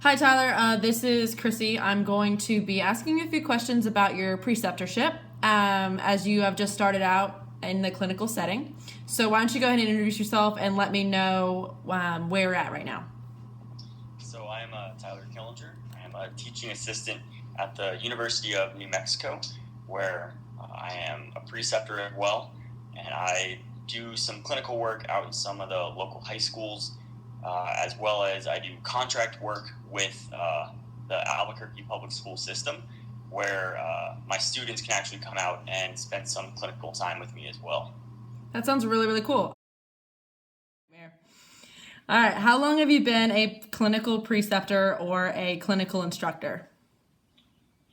Hi, Tyler. This is Chrissy. I'm going to be asking you a few questions about your preceptorship as you have just started out in the clinical setting. So why don't you go ahead and introduce yourself and let me know where you're at right now. So I'm Tyler Killinger. I'm a teaching assistant at the University of New Mexico, where I am a preceptor as well, and I do some clinical work out in some of the local high schools, as well as I do contract work with the Albuquerque public school system, where my students can actually come out and spend some clinical time with me as well. That sounds really, really cool. All right. How long have you been a clinical preceptor or a clinical instructor?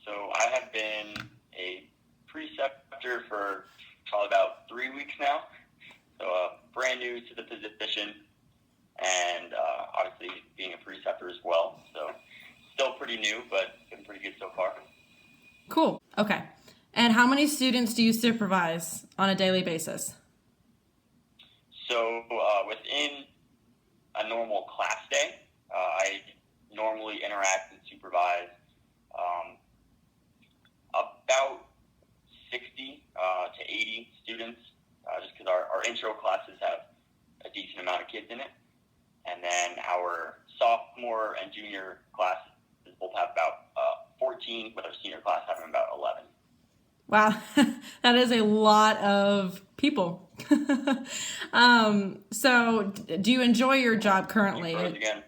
So I have been a preceptor for probably about 3 weeks now. So brand new to the position, and obviously being a preceptor as well. So still pretty new, but been pretty good so far. Cool. Okay. And how many students do you supervise on a daily basis? So within a normal class day, I normally interact and supervise about 60 to 80 students, just because our intro classes have a decent amount of kids in it. And then our sophomore and junior classes both have about 14, with our senior class having about 11. Wow, that is a lot of people. So, do you enjoy your job currently? Again.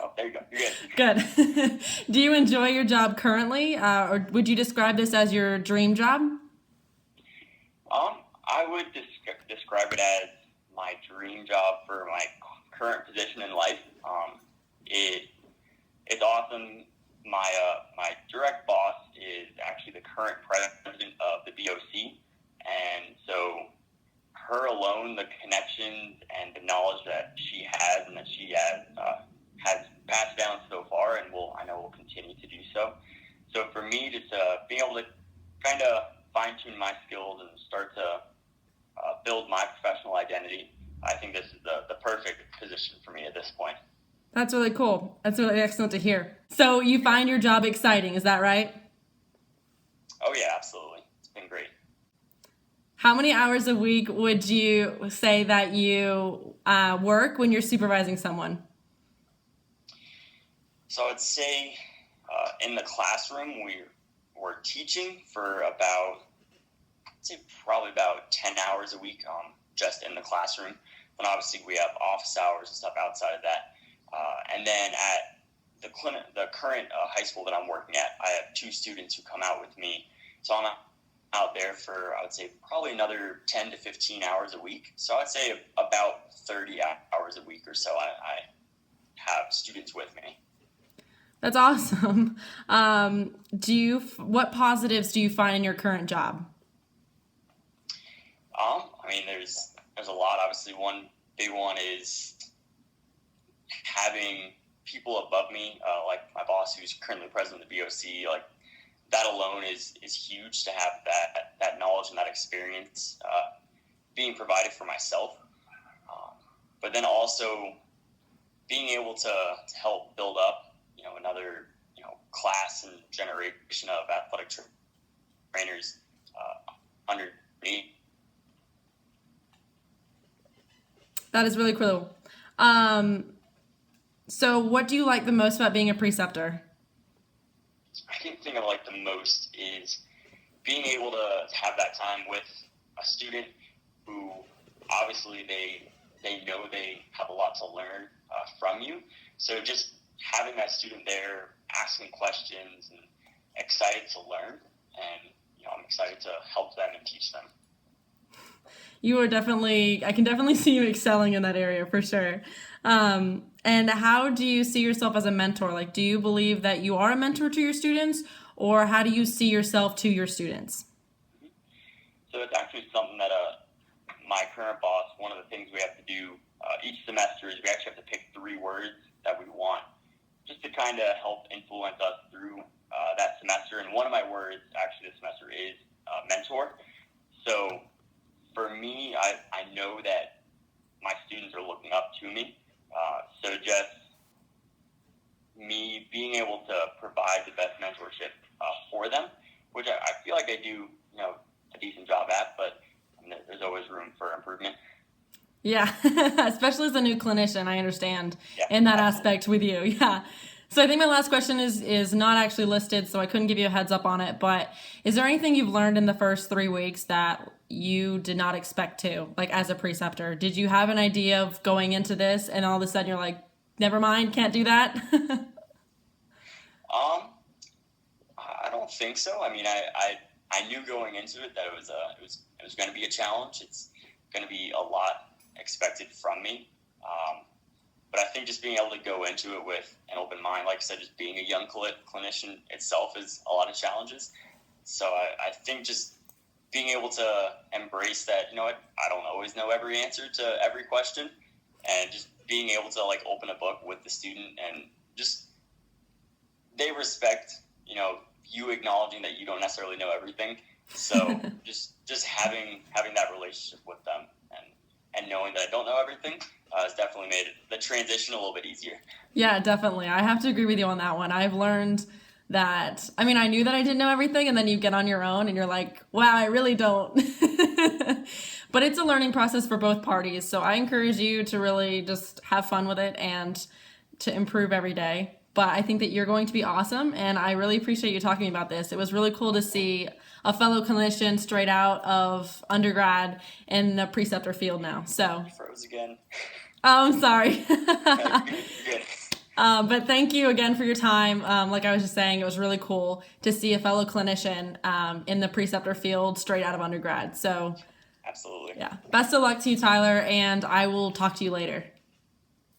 Oh, there you go. You're good. Good. Do you enjoy your job currently, or would you describe this as your dream job? I would describe it as my dream job for my current position in life. It's awesome. My direct boss is actually the current president of the BOC, and so her alone, the connections and the knowledge that she has and that she has passed down so far, and I know will continue to do so. So for me, just being able to kind of fine-tune my skills and start to build my professional identity, I think this is the perfect position for me at this point. That's really cool. That's really excellent to hear. So you find your job exciting, is that right? Oh yeah, absolutely. It's been great. How many hours a week would you say that you work when you're supervising someone? So I'd say in the classroom we're teaching for about, I'd say probably about 10 hours a week just in the classroom. Then obviously we have office hours and stuff outside of that. And then at the current high school that I'm working at, I have 2 students who come out with me. So I'm out there for, I would say, probably another 10 to 15 hours a week. So I'd say about 30 hours a week or so I have students with me. That's awesome. What positives do you find in your current job? I mean, there's a lot. Obviously, one big one is having people above me, like my boss, who's currently president of the BOC. Like that alone is huge to have that knowledge and that experience being provided for myself. But then also being able to help build up, another, class and generation of athletic trainers under me. That is really cool. So what do you like the most about being a preceptor? I think the thing I like the most is being able to have that time with a student who obviously they know they have a lot to learn from you. So just having that student there asking questions and excited to learn, and I'm excited to help them and teach them. I can definitely see you excelling in that area for sure. And how do you see yourself as a mentor? Like, do you believe that you are a mentor to your students, or how do you see yourself to your students? So it's actually something that my current boss, one of the things we have to do each semester is we actually have to pick 3 words that we want just to kind of help influence us through that semester. And one of my words actually this semester is mentor. So for me, I know that my students are looking up to me. So just me being able to provide the best mentorship for them, which I feel like I do, a decent job at, but there's always room for improvement. Yeah, especially as a new clinician, I understand Yeah, in that absolutely. aspect with you. Yeah. So I think my last question is not actually listed, so I couldn't give you a heads up on it. But is there anything you've learned in the first 3 weeks that you did not expect to, like as a preceptor? Did you have an idea of going into this, and all of a sudden you're like, never mind, can't do that? I don't think so. I mean, I knew going into it that it was going to be a challenge. It's going to be a lot expected from me. But I think just being able to go into it with an open mind, like I said, just being a young clinician itself is a lot of challenges. So I think just being able to embrace that, I don't always know every answer to every question, and just being able to like open a book with the student and just they respect, you acknowledging that you don't necessarily know everything. So just having that relationship with them and knowing that I don't know everything has definitely made the transition a little bit easier. Yeah, definitely. I have to agree with you on that one. I've learned that, I mean, I knew that I didn't know everything, and then you get on your own and you're like, wow, I really don't. But it's a learning process for both parties. So I encourage you to really just have fun with it and to improve every day. But I think that you're going to be awesome, and I really appreciate you talking about this. It was really cool to see a fellow clinician straight out of undergrad in the preceptor field now. So, Froze again. oh, I'm sorry. Good. But thank you again for your time. Like I was just saying, it was really cool to see a fellow clinician in the preceptor field straight out of undergrad. So, Absolutely. yeah. Best of luck to you, Tyler, and I will talk to you later.